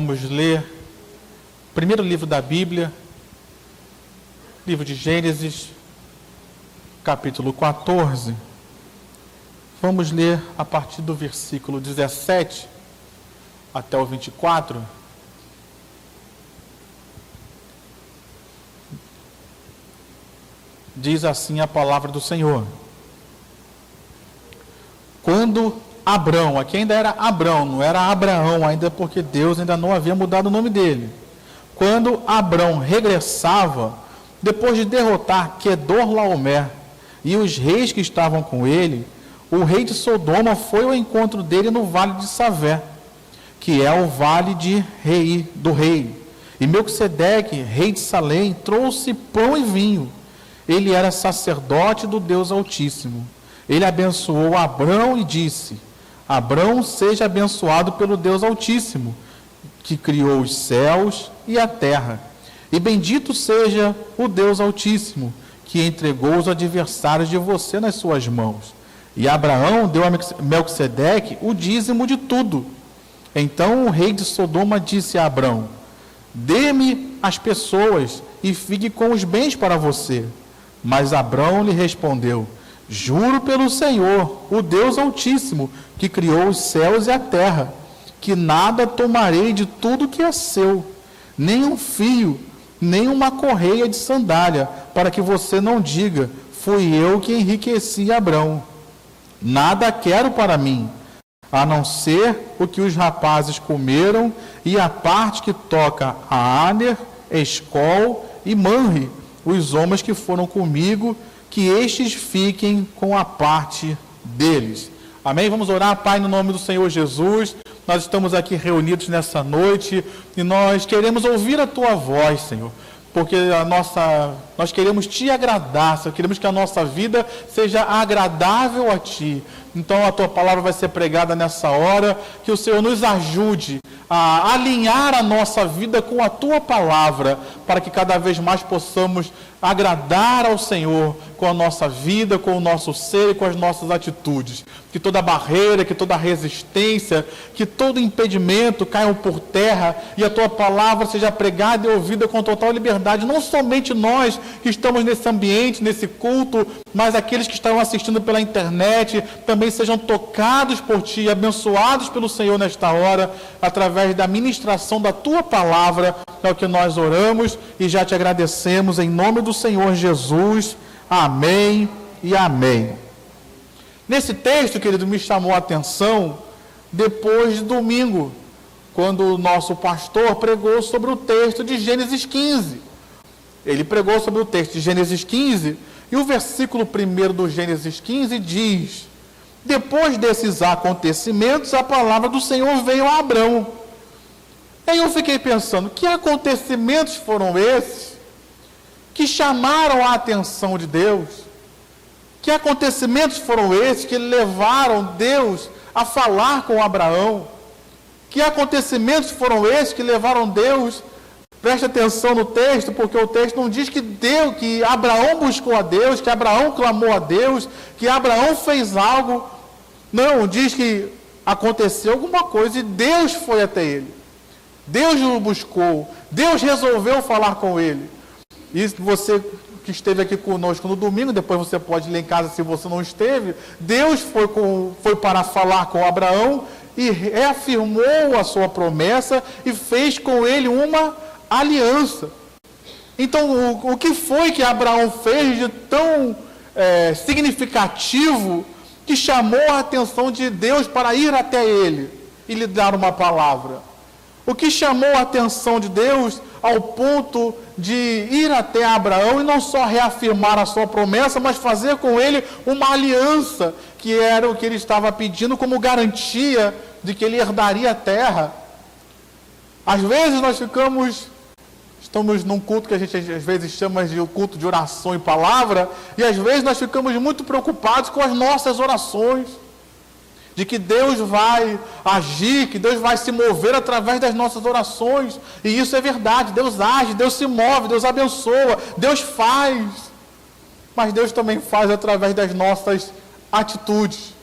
vamos ler o primeiro livro da Bíblia, livro de Gênesis, capítulo 14. Vamos ler a partir do versículo 17 até o 24. Diz assim a palavra do Senhor. Quando Abrão, aqui ainda era Abrão, não era Abraão ainda, porque Deus ainda não havia mudado o nome dele. Quando Abrão regressava, depois de derrotar Quedorlaomer e os reis que estavam com ele, o rei de Sodoma foi ao encontro dele no vale de Savé, que é o vale do rei. E Melquisedeque, rei de Salém, trouxe pão e vinho. Ele era sacerdote do Deus Altíssimo. Ele abençoou Abrão e disse: Abrão, seja abençoado pelo Deus Altíssimo, que criou os céus e a terra. E bendito seja o Deus Altíssimo, que entregou os adversários de você nas suas mãos. E Abraão deu a Melquisedeque o dízimo de tudo. Então o rei de Sodoma disse a Abrão: dê-me as pessoas e fique com os bens para você. Mas Abrão lhe respondeu: juro pelo Senhor, o Deus Altíssimo, que criou os céus e a terra, que nada tomarei de tudo que é seu, nem um fio, nem uma correia de sandália, para que você não diga: fui eu que enriqueci Abrão. Nada quero para mim, a não ser o que os rapazes comeram e a parte que toca a Aner, Escol e Manre, os homens que foram comigo, que estes fiquem com a parte deles. Amém? Vamos orar, Pai, no nome do Senhor Jesus. Nós estamos aqui reunidos nessa noite e nós queremos ouvir a Tua voz, Senhor, porque nós queremos Te agradar, Senhor, queremos que a nossa vida seja agradável a Ti. Então a Tua palavra vai ser pregada nessa hora, que o Senhor nos ajude a alinhar a nossa vida com a Tua palavra, para que cada vez mais possamos agradar ao Senhor com a nossa vida, com o nosso ser e com as nossas atitudes. Que toda barreira, que toda resistência, que todo impedimento caiam por terra e a Tua palavra seja pregada e ouvida com total liberdade. Não somente nós que estamos nesse ambiente, nesse culto, mas aqueles que estão assistindo pela internet também sejam tocados por Ti, abençoados pelo Senhor nesta hora, através da ministração da Tua palavra. É o que nós oramos e já Te agradecemos em nome do Senhor Jesus. Amém e amém. Nesse texto, querido, me chamou a atenção depois de domingo, quando o nosso pastor pregou sobre o texto de Gênesis 15. Ele pregou sobre o texto de Gênesis 15 e o versículo 1 do Gênesis 15 diz: depois desses acontecimentos, a palavra do Senhor veio a Abrão. Aí eu fiquei pensando, que acontecimentos foram esses que chamaram a atenção de Deus? Que acontecimentos foram esses que levaram Deus a falar com Abraão? Que acontecimentos foram esses que levaram Deus? Preste atenção no texto, porque o texto não diz que Abraão buscou a Deus, que Abraão clamou a Deus, que Abraão fez algo. Não, diz que aconteceu alguma coisa e Deus foi até ele. Deus o buscou, Deus resolveu falar com ele. E você que esteve aqui conosco no domingo, depois você pode ler em casa se você não esteve, Deus foi para falar com Abraão e reafirmou a sua promessa e fez com ele uma aliança. Então, o que foi que Abraão fez de tão significativo que chamou a atenção de Deus para ir até ele e lhe dar uma palavra? O que chamou a atenção de Deus ao ponto de ir até Abraão e não só reafirmar a sua promessa, mas fazer com ele uma aliança, que era o que ele estava pedindo como garantia de que ele herdaria a terra. Às vezes nós estamos num culto que a gente às vezes chama de culto de oração e palavra, e às vezes nós ficamos muito preocupados com as nossas orações, de que Deus vai agir, que Deus vai se mover através das nossas orações. E isso é verdade, Deus age, Deus se move, Deus abençoa, Deus faz. Mas Deus também faz através das nossas atitudes.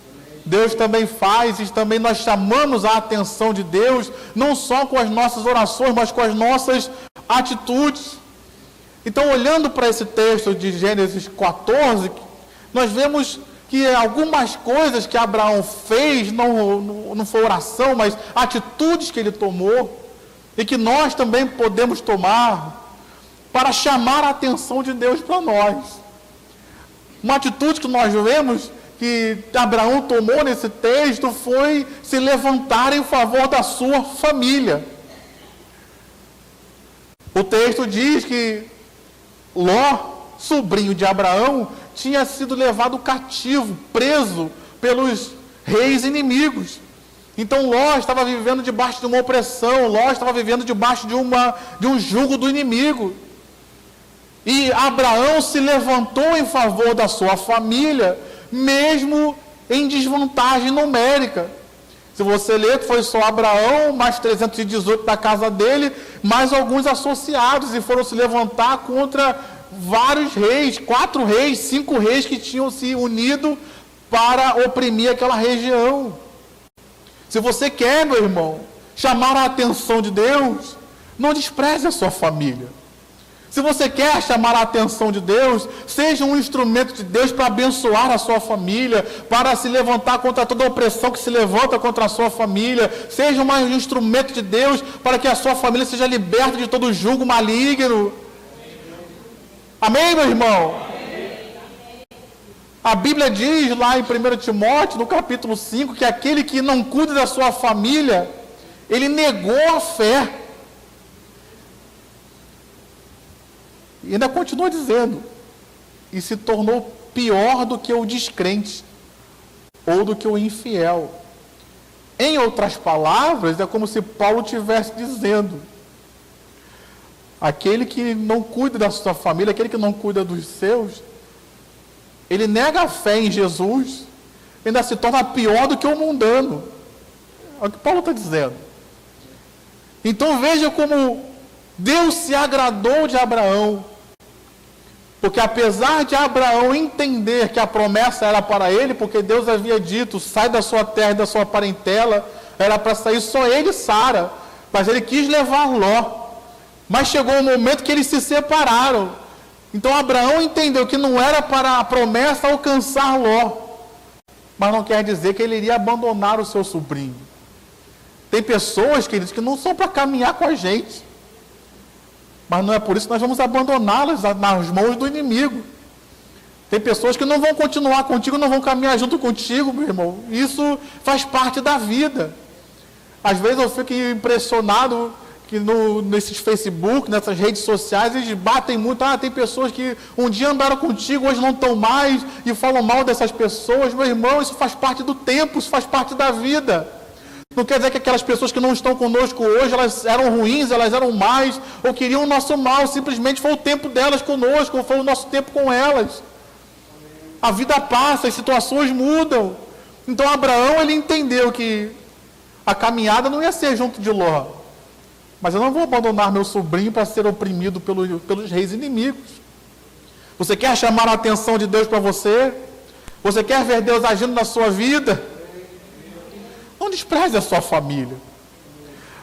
Deus também faz, e também nós chamamos a atenção de Deus, não só com as nossas orações, mas com as nossas atitudes. Então, olhando para esse texto de Gênesis 14, nós vemos que algumas coisas que Abraão fez, não foi oração, mas atitudes que ele tomou, e que nós também podemos tomar, para chamar a atenção de Deus para nós. Uma atitude que nós vemos que Abraão tomou nesse texto foi se levantar em favor da sua família. O texto diz que Ló, sobrinho de Abraão, tinha sido levado cativo, preso pelos reis inimigos. Então Ló estava vivendo debaixo de uma opressão, Ló estava vivendo debaixo de um jugo do inimigo. E Abraão se levantou em favor da sua família, mesmo em desvantagem numérica. Se você ler, foi só Abraão, mais 318 da casa dele, mais alguns associados, e foram se levantar contra vários reis, 4 reis, 5 reis que tinham se unido para oprimir aquela região. Se você quer, meu irmão, chamar a atenção de Deus, não despreze a sua família. Se você quer chamar a atenção de Deus, seja um instrumento de Deus para abençoar a sua família, para se levantar contra toda a opressão que se levanta contra a sua família. Seja um instrumento de Deus para que a sua família seja liberta de todo jugo maligno. Amém, meu irmão? A Bíblia diz lá em 1 Timóteo, no capítulo 5, que aquele que não cuida da sua família, ele negou a fé. E ainda continua dizendo, e se tornou pior do que o descrente, ou do que o infiel. Em outras palavras, é como se Paulo estivesse dizendo, aquele que não cuida da sua família, aquele que não cuida dos seus, ele nega a fé em Jesus, ainda se torna pior do que o mundano. É o que Paulo está dizendo. Então veja como Deus se agradou de Abraão, porque apesar de Abraão entender que a promessa era para ele, porque Deus havia dito, sai da sua terra e da sua parentela, era para sair só ele e Sara, mas ele quis levar Ló. Mas chegou um momento que eles se separaram. Então Abraão entendeu que não era para a promessa alcançar Ló, mas não quer dizer que ele iria abandonar o seu sobrinho. Tem pessoas, queridos, que não são para caminhar com a gente, mas não é por isso que nós vamos abandoná-las nas mãos do inimigo. Tem pessoas que não vão continuar contigo, não vão caminhar junto contigo, meu irmão. Isso faz parte da vida. Às vezes eu fico impressionado que nesses Facebook, nessas redes sociais, eles batem muito. Tem pessoas que um dia andaram contigo, hoje não estão mais, e falam mal dessas pessoas. Meu irmão, isso faz parte do tempo, isso faz parte da vida. Não quer dizer que aquelas pessoas que não estão conosco hoje, elas eram ruins, elas eram más, ou queriam o nosso mal, simplesmente foi o tempo delas conosco, ou foi o nosso tempo com elas. A vida passa, as situações mudam. Então Abraão, ele entendeu que a caminhada não ia ser junto de Ló, mas eu não vou abandonar meu sobrinho para ser oprimido pelos reis inimigos. Você quer chamar a atenção de Deus para você? Você quer ver Deus agindo na sua vida? Não despreze a sua família.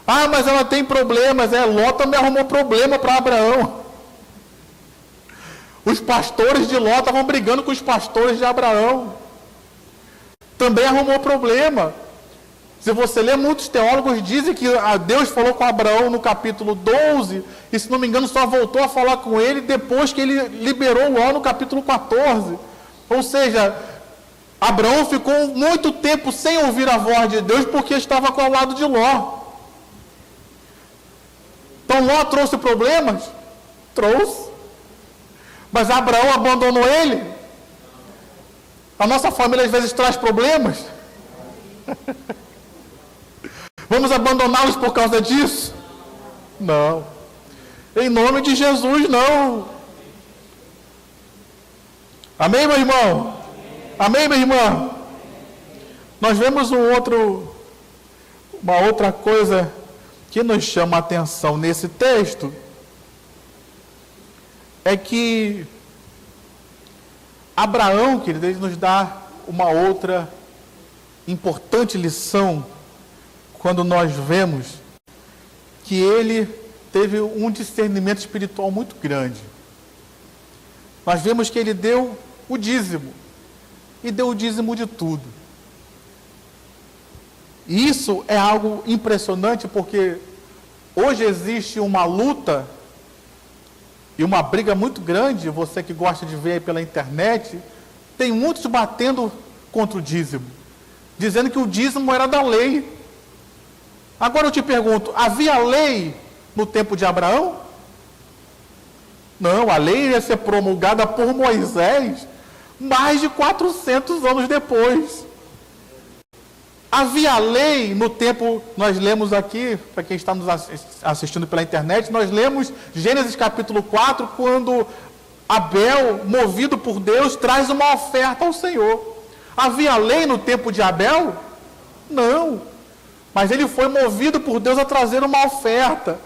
Mas ela tem problemas. Ló também arrumou problema para Abraão. Os pastores de Ló estavam brigando com os pastores de Abraão. Também arrumou problema. Se você ler, muitos teólogos dizem que Deus falou com Abraão no capítulo 12, e se não me engano só voltou a falar com ele depois que ele liberou Ló no capítulo 14. Ou seja, Abraão ficou muito tempo sem ouvir a voz de Deus porque estava ao lado de Ló. Então Ló trouxe problemas? Trouxe. Mas Abraão abandonou ele? A nossa família às vezes traz problemas. Vamos abandoná-los por causa disso? Não. Em nome de Jesus, não. Amém, meu irmão? Amém, minha irmã? Nós vemos uma outra coisa que nos chama a atenção nesse texto, é que Abraão, querido, ele nos dá uma outra importante lição quando nós vemos que ele teve um discernimento espiritual muito grande. Nós vemos que ele deu o dízimo, e deu o dízimo de tudo. E isso é algo impressionante, porque hoje existe uma luta e uma briga muito grande, você que gosta de ver aí pela internet, tem muitos batendo contra o dízimo, dizendo que o dízimo era da lei. Agora eu te pergunto, havia lei no tempo de Abraão? Não, a lei ia ser promulgada por Moisés mais de 400 anos depois. Havia lei no tempo, nós lemos aqui, para quem está nos assistindo pela internet, nós lemos Gênesis capítulo 4, quando Abel, movido por Deus, traz uma oferta ao Senhor. Havia lei no tempo de Abel? Não. Mas ele foi movido por Deus a trazer uma oferta.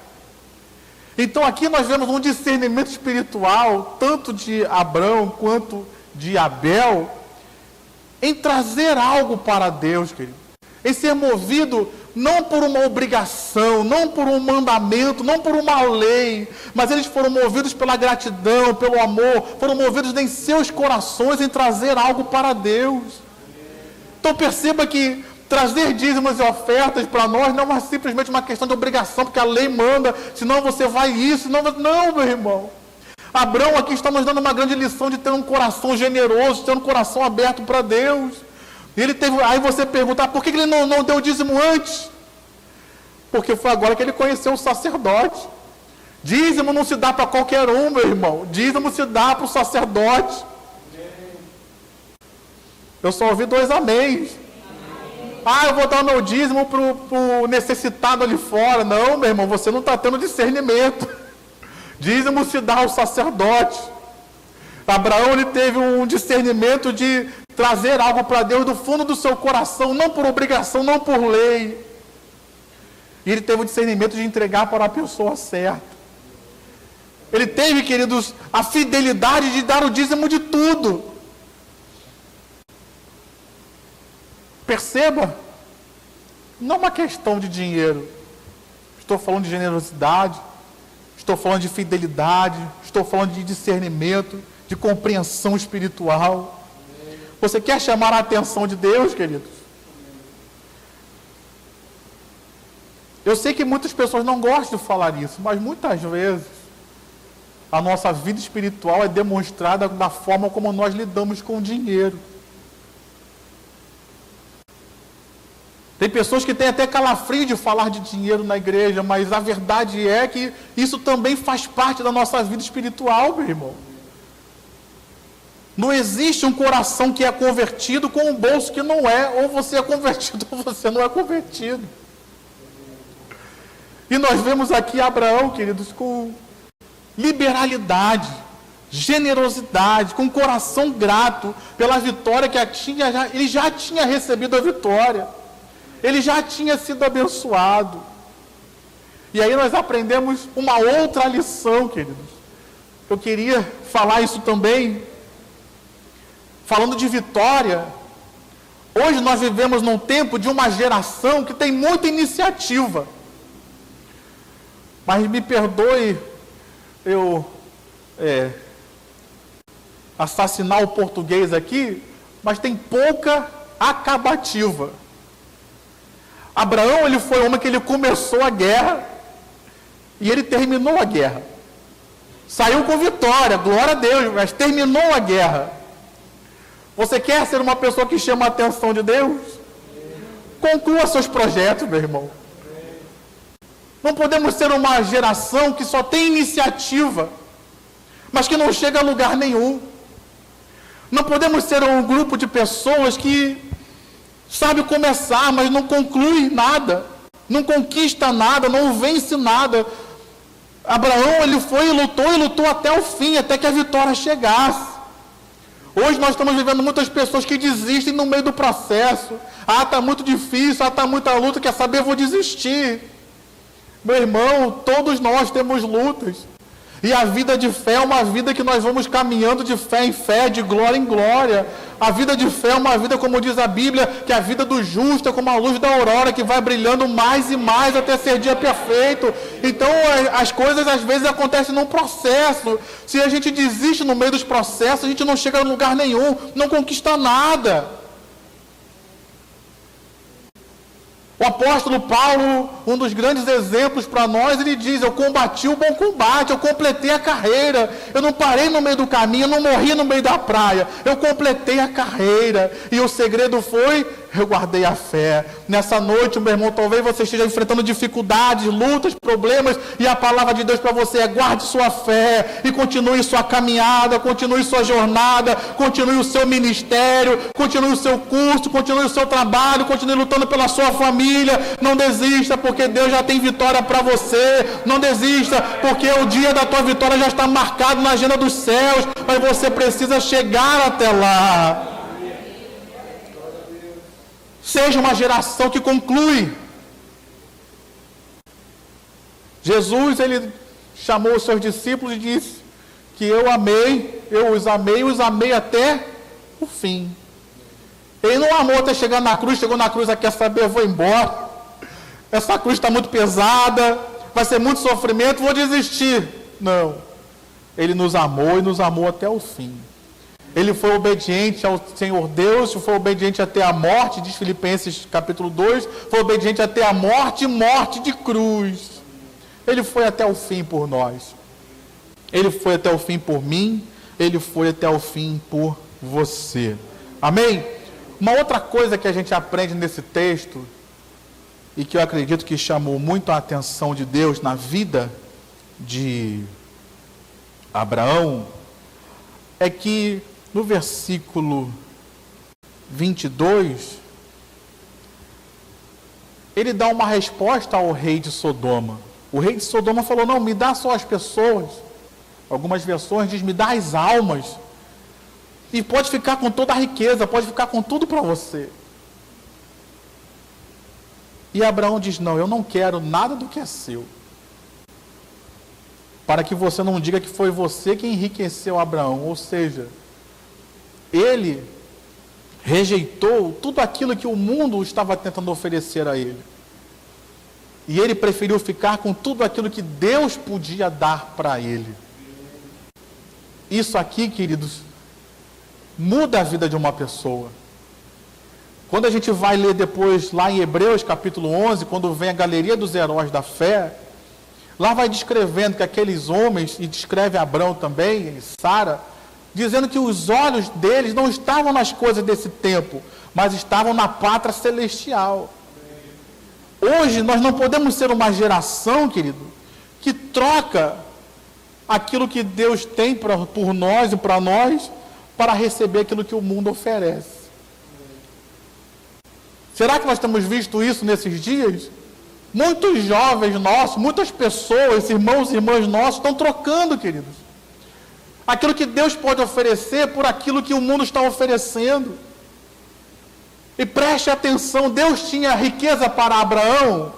Então aqui nós vemos um discernimento espiritual, tanto de Abraão quanto de Abel, em trazer algo para Deus, querido. Em ser movido não por uma obrigação, não por um mandamento, não por uma lei, mas eles foram movidos pela gratidão, pelo amor, foram movidos em seus corações em trazer algo para Deus. Então perceba que trazer dízimos e ofertas para nós não é simplesmente uma questão de obrigação, porque a lei manda, senão você vai isso, senão você... Não, meu irmão. Abraão aqui está nos dando uma grande lição de ter um coração generoso, de ter um coração aberto para Deus. E ele teve, aí você pergunta, por que ele não deu dízimo antes? Porque foi agora que ele conheceu o sacerdote. Dízimo não se dá para qualquer um, meu irmão. Dízimo se dá para o sacerdote. Eu só ouvi 2 améns. Eu vou dar o meu dízimo para o necessitado ali fora. Não, meu irmão, você não está tendo discernimento. Dízimo se dá ao sacerdote. Abraão, ele teve um discernimento de trazer algo para Deus do fundo do seu coração, não por obrigação, não por lei. E ele teve o discernimento de entregar para a pessoa certa. Ele teve, queridos, a fidelidade de dar o dízimo de tudo. Perceba, não é uma questão de dinheiro. Estou falando de generosidade, estou falando de fidelidade, estou falando de discernimento, de compreensão espiritual. Você quer chamar a atenção de Deus, queridos? Eu sei que muitas pessoas não gostam de falar isso, mas muitas vezes a nossa vida espiritual é demonstrada da forma como nós lidamos com o dinheiro. Tem pessoas que têm até calafrio de falar de dinheiro na igreja, mas a verdade é que isso também faz parte da nossa vida espiritual, meu irmão. Não existe um coração que é convertido com um bolso que não é, ou você é convertido ou você não é convertido. E nós vemos aqui Abraão, queridos, com liberalidade, generosidade, com coração grato pela vitória que ele já tinha recebido a vitória. Ele já tinha sido abençoado. E aí nós aprendemos uma outra lição, queridos. Eu queria falar isso também. Falando de vitória, hoje nós vivemos num tempo de uma geração que tem muita iniciativa. Mas me perdoe eu assassinar o português aqui, mas tem pouca acabativa. Abraão, ele foi um homem que ele começou a guerra e ele terminou a guerra. Saiu com vitória, glória a Deus, mas terminou a guerra. Você quer ser uma pessoa que chama a atenção de Deus? Conclua seus projetos, meu irmão. Não podemos ser uma geração que só tem iniciativa, mas que não chega a lugar nenhum. Não podemos ser um grupo de pessoas que sabe começar, mas não conclui nada, não conquista nada, não vence nada. Abraão, ele foi e lutou até o fim, até que a vitória chegasse. Hoje nós estamos vivendo muitas pessoas que desistem no meio do processo. Está muito difícil, está muita luta, quer saber, vou desistir. Meu irmão, todos nós temos lutas. E a vida de fé é uma vida que nós vamos caminhando de fé em fé, de glória em glória. A vida de fé é uma vida, como diz a Bíblia, que a vida do justo é como a luz da aurora, que vai brilhando mais e mais até ser dia perfeito. Então, as coisas às vezes acontecem num processo. Se a gente desiste no meio dos processos, a gente não chega a lugar nenhum, não conquista nada. O apóstolo Paulo, um dos grandes exemplos para nós, ele diz: eu combati o bom combate, eu completei a carreira, eu não parei no meio do caminho, eu não morri no meio da praia, eu completei a carreira, e o segredo foi, eu guardei a fé. Nessa noite, meu irmão, talvez você esteja enfrentando dificuldades, lutas, problemas, e a palavra de Deus para você é: guarde sua fé, e continue sua caminhada, continue sua jornada, continue o seu ministério, continue o seu curso, continue o seu trabalho, continue lutando pela sua família. Não desista, porque Deus já tem vitória para você. Não desista, porque o dia da tua vitória já está marcado na agenda dos céus, mas você precisa chegar até lá. Seja uma geração que conclui. Jesus, ele chamou os seus discípulos e disse que eu os amei até o fim. Ele não amou até chegar na cruz, chegou na cruz, quer saber, eu vou embora. Essa cruz está muito pesada, vai ser muito sofrimento, vou desistir. Não. Ele nos amou e nos amou até o fim. Ele foi obediente ao Senhor Deus, foi obediente até a morte, diz Filipenses capítulo 2, foi obediente até a morte de cruz. Ele foi até o fim por nós. Ele foi até o fim por mim, ele foi até o fim por você. Amém? Uma outra coisa que a gente aprende nesse texto, e que eu acredito que chamou muito a atenção de Deus na vida de Abraão, é que no versículo 22, ele dá uma resposta ao rei de Sodoma. O rei de Sodoma falou: não, me dá só as pessoas. Algumas versões dizem: me dá as almas. E pode ficar com toda a riqueza, pode ficar com tudo para você. E Abraão diz: não, eu não quero nada do que é seu. Para que você não diga que foi você quem enriqueceu Abraão. Ou seja, ele rejeitou tudo aquilo que o mundo estava tentando oferecer a ele. E ele preferiu ficar com tudo aquilo que Deus podia dar para ele. Isso aqui, queridos, muda a vida de uma pessoa. Quando a gente vai ler depois, lá em Hebreus capítulo 11, quando vem a galeria dos heróis da fé, lá vai descrevendo que aqueles homens, e descreve Abraão também, e Sara, dizendo que os olhos deles não estavam nas coisas desse tempo, mas estavam na pátria celestial. Hoje nós não podemos ser uma geração, querido, que troca aquilo que Deus tem por nós e para nós, para receber aquilo que o mundo oferece. Será que nós temos visto isso nesses dias? Muitos jovens nossos, muitas pessoas, irmãos e irmãs nossos, estão trocando, queridos, aquilo que Deus pode oferecer por aquilo que o mundo está oferecendo. E preste atenção, Deus tinha riqueza para Abraão?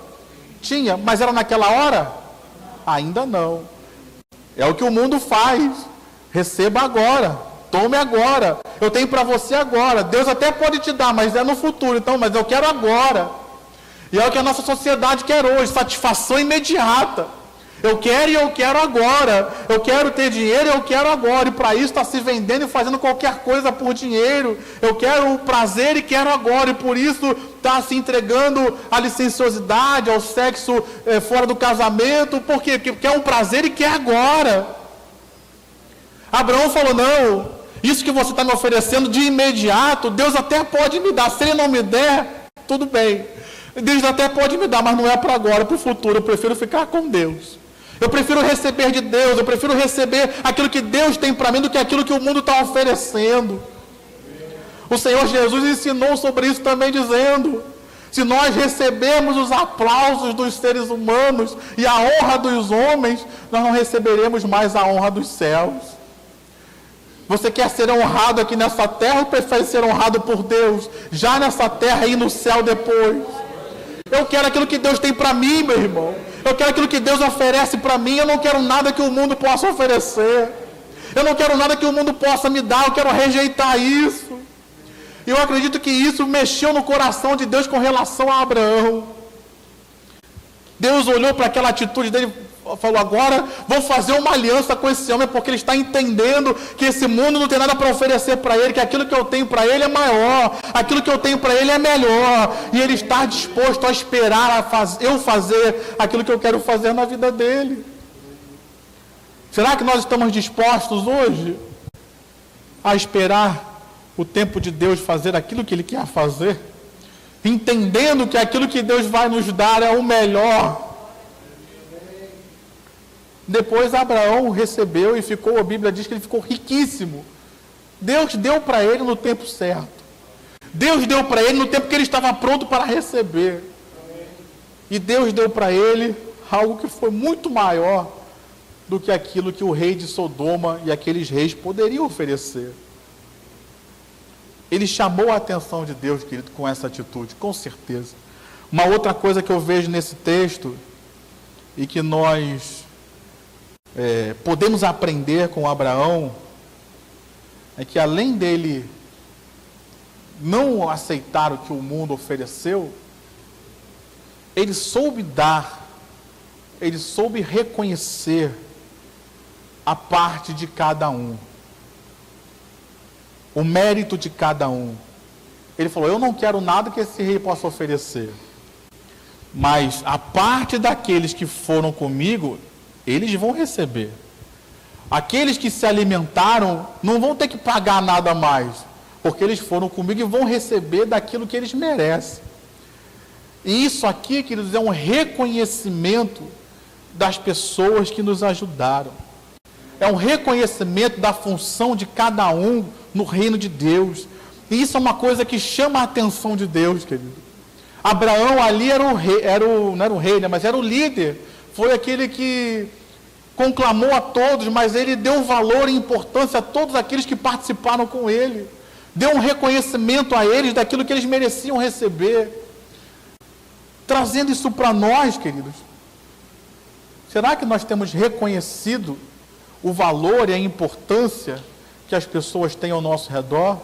Tinha, mas era naquela hora? Ainda não. É o que o mundo faz. Receba agora, tome agora, eu tenho para você agora. Deus até pode te dar, mas é no futuro. Então, mas eu quero agora. E é o que a nossa sociedade quer hoje, satisfação imediata. Eu quero e eu quero agora. Eu quero ter dinheiro e eu quero agora. E para isso está se vendendo e fazendo qualquer coisa por dinheiro. Eu quero o prazer e quero agora. E por isso está se entregando à licenciosidade, ao sexo fora do casamento. Por quê? Porque quer um prazer e quer agora. Abraão falou: não, isso que você está me oferecendo de imediato, Deus até pode me dar. Se Ele não me der, tudo bem. Deus até pode me dar, mas não é para agora, é para o futuro. Eu prefiro ficar com Deus. Eu prefiro receber de Deus, eu prefiro receber aquilo que Deus tem para mim do que aquilo que o mundo está oferecendo. O Senhor Jesus ensinou sobre isso também, dizendo: se nós recebemos os aplausos dos seres humanos e a honra dos homens, nós não receberemos mais a honra dos céus. Você quer ser honrado aqui nessa terra ou prefere ser honrado por Deus, já nessa terra e no céu depois? Eu quero aquilo que Deus tem para mim, meu irmão. Eu quero aquilo que Deus oferece para mim. Eu não quero nada que o mundo possa oferecer. Eu não quero nada que o mundo possa me dar. Eu quero rejeitar isso. E eu acredito que isso mexeu no coração de Deus com relação a Abraão. Deus olhou para aquela atitude dele e falou: agora vou fazer uma aliança com esse homem, porque ele está entendendo que esse mundo não tem nada para oferecer para ele, que aquilo que eu tenho para ele é maior, aquilo que eu tenho para ele é melhor, e ele está disposto a esperar eu fazer aquilo que eu quero fazer na vida dele. Será que nós estamos dispostos hoje a esperar o tempo de Deus fazer aquilo que Ele quer fazer, entendendo que aquilo que Deus vai nos dar é o melhor? Depois Abraão recebeu e ficou, a Bíblia diz que ele ficou riquíssimo. Deus deu para ele no tempo certo. Deus deu para ele no tempo que ele estava pronto para receber. E Deus deu para ele algo que foi muito maior do que aquilo que o rei de Sodoma e aqueles reis poderiam oferecer. Ele chamou a atenção de Deus, querido, com essa atitude, com certeza. Uma outra coisa que eu vejo nesse texto, e que nós podemos aprender com Abraão, é que além dele não aceitar o que o mundo ofereceu, ele soube dar, ele soube reconhecer a parte de cada um, o mérito de cada um. Ele falou: eu não quero nada que esse rei possa oferecer, mas a parte daqueles que foram comigo, eles vão receber. Aqueles que se alimentaram não vão ter que pagar nada mais, porque eles foram comigo e vão receber daquilo que eles merecem. E isso aqui, queridos, é um reconhecimento das pessoas que nos ajudaram. É um reconhecimento da função de cada um no reino de Deus. E isso é uma coisa que chama a atenção de Deus, querido. Abraão ali era o rei, não era o rei, né, mas era o líder. Foi aquele que conclamou a todos, mas ele deu valor e importância a todos aqueles que participaram com ele. Deu um reconhecimento a eles daquilo que eles mereciam receber. Trazendo isso para nós, queridos. Será que nós temos reconhecido o valor e a importância que as pessoas têm ao nosso redor?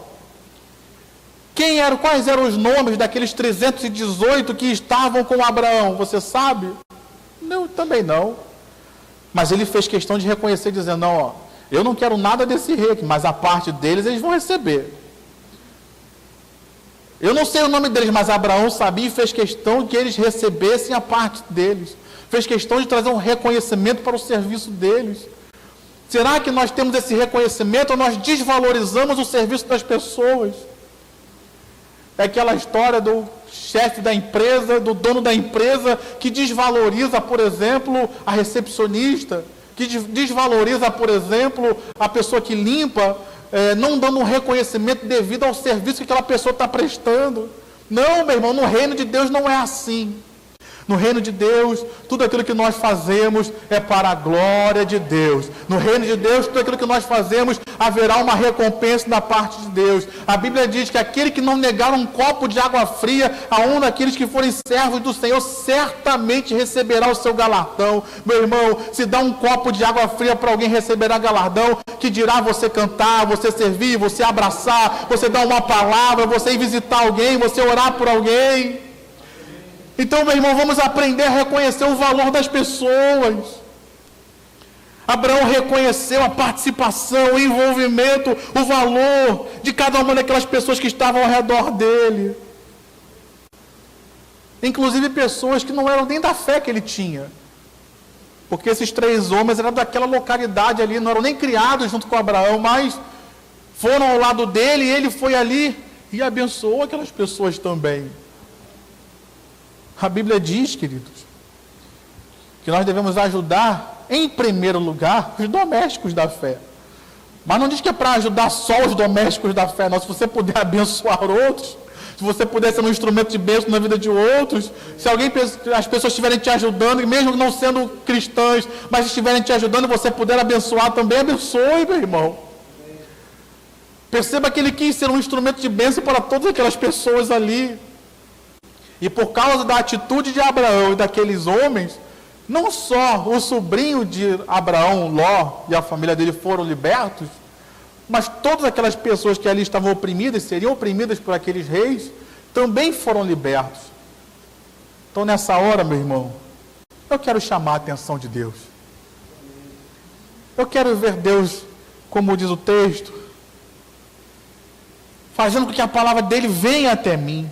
Quais eram os nomes daqueles 318 que estavam com Abraão? Você sabe? Não, também não. Mas ele fez questão de reconhecer, dizendo: não, ó, eu não quero nada desse rei aqui, mas a parte deles eles vão receber. Eu não sei o nome deles, mas Abraão sabia e fez questão de que eles recebessem a parte deles. Fez questão de trazer um reconhecimento para o serviço deles. Será que nós temos esse reconhecimento ou nós desvalorizamos o serviço das pessoas? É aquela história do chefe da empresa, do dono da empresa, que desvaloriza, por exemplo, a recepcionista, que desvaloriza, por exemplo, a pessoa que limpa, não dando um reconhecimento devido ao serviço que aquela pessoa está prestando. Não, meu irmão, no reino de Deus não é assim. No reino de Deus, tudo aquilo que nós fazemos é para a glória de Deus. No reino de Deus, tudo aquilo que nós fazemos, haverá uma recompensa da parte de Deus. A Bíblia diz que aquele que não negar um copo de água fria a um daqueles que forem servos do Senhor, certamente receberá o seu galardão. Meu irmão, se dá um copo de água fria para alguém, receberá galardão, que dirá você cantar, você servir, você abraçar, você dar uma palavra, você ir visitar alguém, você orar por alguém. Então, meu irmão, vamos aprender a reconhecer o valor das pessoas. Abraão reconheceu a participação, o envolvimento, o valor de cada uma daquelas pessoas que estavam ao redor dele. Inclusive pessoas que não eram nem da fé que ele tinha. Porque esses 3 homens eram daquela localidade ali, não eram nem criados junto com Abraão, mas foram ao lado dele e ele foi ali e abençoou aquelas pessoas também. A Bíblia diz, queridos, que nós devemos ajudar, em primeiro lugar, os domésticos da fé. Mas não diz que é para ajudar só os domésticos da fé, não. Se você puder abençoar outros, se você puder ser um instrumento de bênção na vida de outros, se as pessoas estiverem te ajudando, mesmo não sendo cristãs, mas estiverem te ajudando e você puder abençoar também, abençoe, meu irmão. Perceba que ele quis ser um instrumento de bênção para todas aquelas pessoas ali. E por causa da atitude de Abraão e daqueles homens, não só o sobrinho de Abraão, Ló, e a família dele foram libertos, Mas todas aquelas pessoas que ali estavam oprimidas, seriam oprimidas por aqueles reis, também foram libertos. Então, nessa hora, meu irmão, eu quero chamar a atenção de Deus. Eu quero ver Deus, como diz o texto, fazendo com que a palavra dele venha até mim,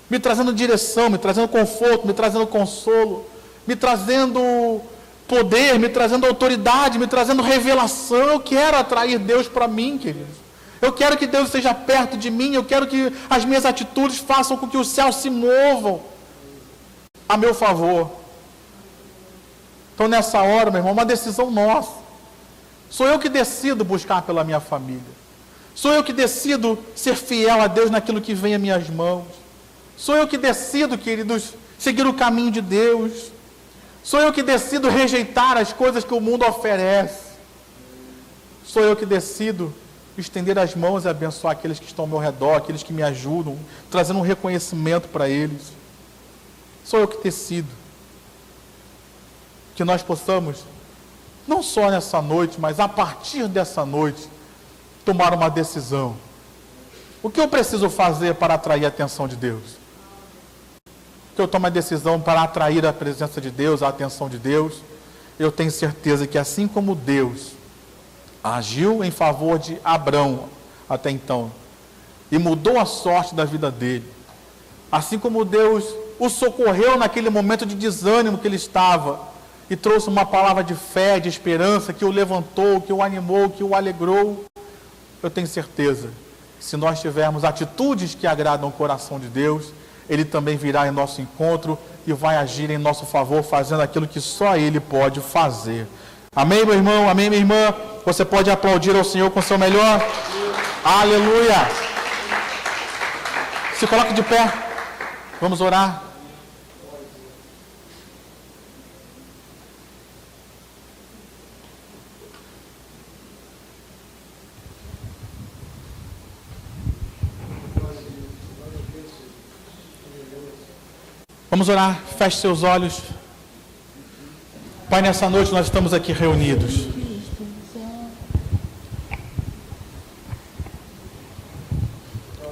me trazendo direção, me trazendo conforto, me trazendo consolo, me trazendo poder, me trazendo autoridade, me trazendo revelação. Eu quero atrair Deus para mim, queridos. Eu quero que Deus esteja perto de mim, eu quero que as minhas atitudes façam com que os céus se movam a meu favor. Então, nessa hora, meu irmão, uma decisão nossa. Sou eu que decido buscar pela minha família. Sou eu que decido ser fiel a Deus naquilo que vem às minhas mãos. Sou eu que decido, queridos, seguir o caminho de Deus. Sou eu que decido rejeitar as coisas que o mundo oferece. Sou eu que decido estender as mãos e abençoar aqueles que estão ao meu redor, aqueles que me ajudam, trazendo um reconhecimento para eles. Sou eu que decido. Que nós possamos, não só nessa noite, mas a partir dessa noite, tomar uma decisão. O que eu preciso fazer para atrair a atenção de Deus? Que eu tome a decisão para atrair a presença de Deus, a atenção de Deus. Eu tenho certeza que assim como Deus agiu em favor de Abrão até então, e mudou a sorte da vida dele, assim como Deus o socorreu naquele momento de desânimo que ele estava, e trouxe uma palavra de fé, de esperança, que o levantou, que o animou, que o alegrou, eu tenho certeza que se nós tivermos atitudes que agradam o coração de Deus, Ele também virá em nosso encontro e vai agir em nosso favor, fazendo aquilo que só Ele pode fazer. Amém, meu irmão? Amém, minha irmã? Você pode aplaudir ao Senhor com o seu melhor? Aleluia! Se coloque de pé. Vamos orar. Vamos orar, feche seus olhos. Pai, nessa noite nós estamos aqui reunidos.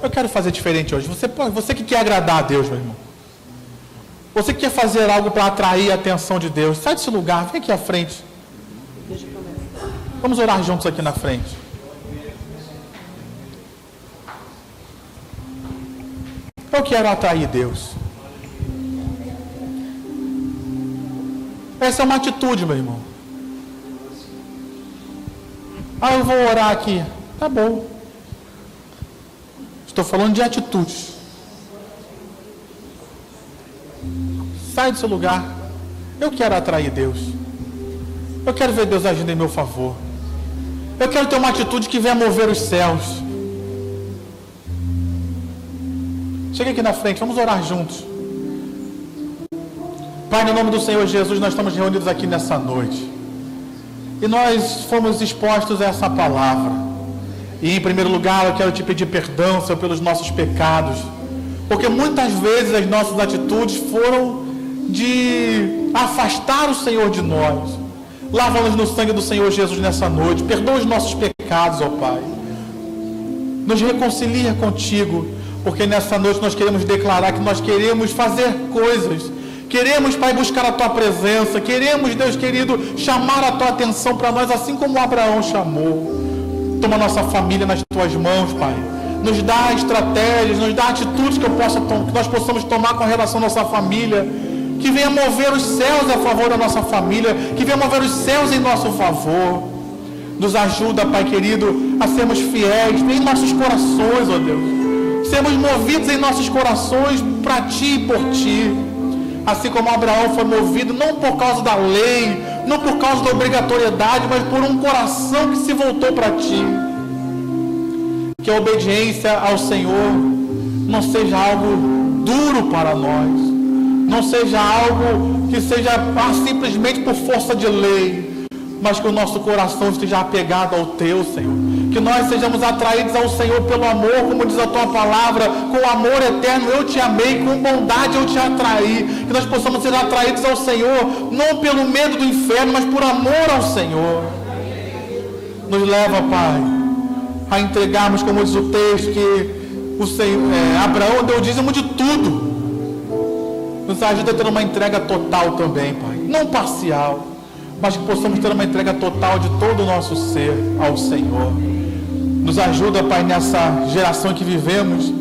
Eu quero fazer diferente hoje. Você que quer agradar a Deus, meu irmão. Você que quer fazer algo para atrair a atenção de Deus. Sai desse lugar, vem aqui à frente. Vamos orar juntos aqui na frente. Eu quero atrair Deus. Essa é uma atitude, meu irmão. Eu vou orar aqui. Tá bom. Estou falando de atitudes. Sai do seu lugar. Eu quero atrair Deus. Eu quero ver Deus agindo em meu favor. Eu quero ter uma atitude que venha mover os céus. Chega aqui na frente, vamos orar juntos. Pai, no nome do Senhor Jesus, nós estamos reunidos aqui nessa noite. E nós fomos expostos a essa palavra. E em primeiro lugar, eu quero te pedir perdão, Senhor, pelos nossos pecados. Porque muitas vezes as nossas atitudes foram de afastar o Senhor de nós. Lava-nos no sangue do Senhor Jesus nessa noite. Perdoa os nossos pecados, ó Pai. Nos reconcilia contigo. Porque nessa noite nós queremos declarar que nós queremos fazer coisas. Queremos, Pai, buscar a Tua presença. Queremos, Deus querido, chamar a Tua atenção para nós, assim como Abraão chamou. Toma nossa família nas Tuas mãos, Pai. Nos dá estratégias, nos dá atitudes que nós possamos tomar com relação à nossa família. Que venha mover os céus a favor da nossa família. Que venha mover os céus em nosso favor. Nos ajuda, Pai querido, a sermos fiéis em nossos corações, ó Deus. Sermos movidos em nossos corações para Ti e por Ti. Assim como Abraão foi movido, não por causa da lei, não por causa da obrigatoriedade, mas por um coração que se voltou para Ti. Que a obediência ao Senhor não seja algo duro para nós, não seja algo que seja simplesmente por força de lei, mas que o nosso coração esteja apegado ao Teu, Senhor. Que nós sejamos atraídos ao Senhor pelo amor, como diz a Tua palavra, com amor eterno eu te amei, com bondade eu te atraí. Que nós possamos ser atraídos ao Senhor, não pelo medo do inferno, mas por amor ao Senhor. Nos leva, Pai, a entregarmos, como diz o texto, que o Senhor, Abraão deu o dízimo de tudo. Nos ajuda a ter uma entrega total também, Pai. Não parcial, mas que possamos ter uma entrega total de todo o nosso ser ao Senhor. Nos ajuda, Pai, nessa geração que vivemos,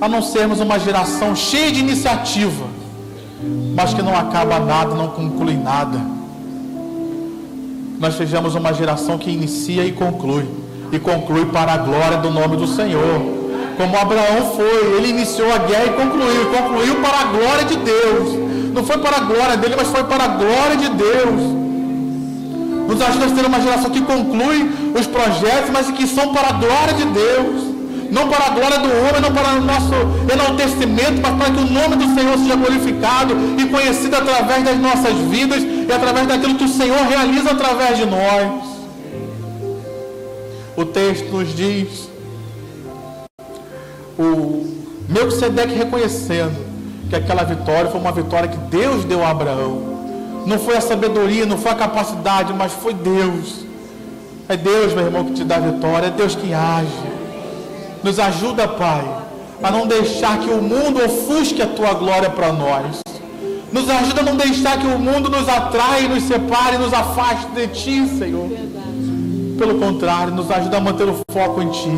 a não sermos uma geração cheia de iniciativa, mas que não acaba nada, não conclui nada. Nós sejamos uma geração que inicia e conclui para a glória do nome do Senhor. Como Abraão foi, ele iniciou a guerra e concluiu para a glória de Deus. Não foi para a glória dele, mas foi para a glória de Deus. Nos ajuda a ser uma geração que conclui os projetos, mas que são para a glória de Deus. Não para a glória do homem, não para o nosso enaltecimento, mas para que o nome do Senhor seja glorificado e conhecido através das nossas vidas e através daquilo que o Senhor realiza através de nós. O texto nos diz, o Melquisedeque reconhecendo que aquela vitória foi uma vitória que Deus deu a Abraão. Não foi a sabedoria, não foi a capacidade, mas foi Deus. É Deus, meu irmão, que te dá a vitória, é Deus que age. Nos ajuda, Pai, a não deixar que o mundo ofusque a Tua glória para nós. Nos ajuda a não deixar que o mundo nos atraia, nos separe, nos afaste de Ti, Senhor. Pelo contrário, nos ajuda a manter o foco em Ti.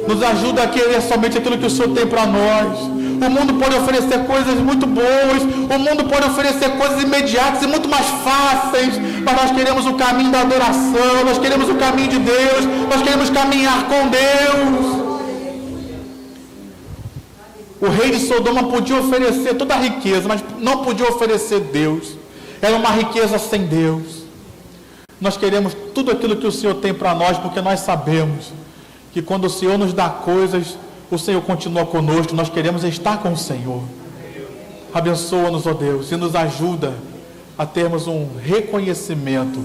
Nos ajuda a querer somente aquilo que o Senhor tem para nós. O mundo pode oferecer coisas muito boas, o mundo pode oferecer coisas imediatas e muito mais fáceis, mas nós queremos o caminho da adoração, nós queremos o caminho de Deus, nós queremos caminhar com Deus. O rei de Sodoma podia oferecer toda a riqueza, mas não podia oferecer Deus. Era uma riqueza sem Deus. Nós queremos tudo aquilo que o Senhor tem para nós, porque nós sabemos que quando o Senhor nos dá coisas, o Senhor continua conosco. Nós queremos estar com o Senhor. Abençoa-nos, ó Deus, e nos ajuda a termos um reconhecimento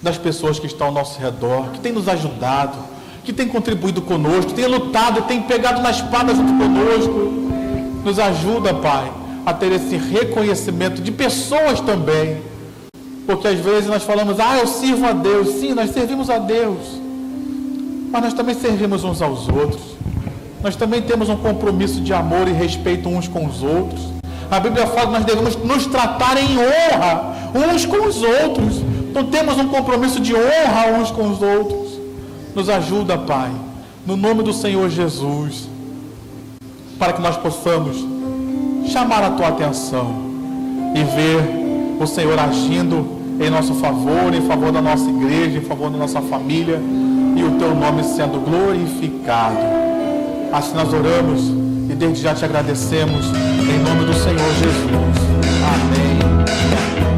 das pessoas que estão ao nosso redor, que têm nos ajudado, que têm contribuído conosco, têm lutado, têm pegado na espada junto conosco. Nos ajuda, Pai, a ter esse reconhecimento de pessoas também, porque às vezes nós falamos, eu sirvo a Deus. Sim, nós servimos a Deus, mas nós também servimos uns aos outros. Nós também temos um compromisso de amor e respeito uns com os outros. A Bíblia fala que nós devemos nos tratar em honra uns com os outros. Então temos um compromisso de honra uns com os outros. Nos ajuda, Pai, no nome do Senhor Jesus, para que nós possamos chamar a Tua atenção e ver o Senhor agindo em nosso favor, em favor da nossa igreja, em favor da nossa família, e o Teu nome sendo glorificado. Assim nós oramos e desde já te agradecemos, em nome do Senhor Jesus. Amém.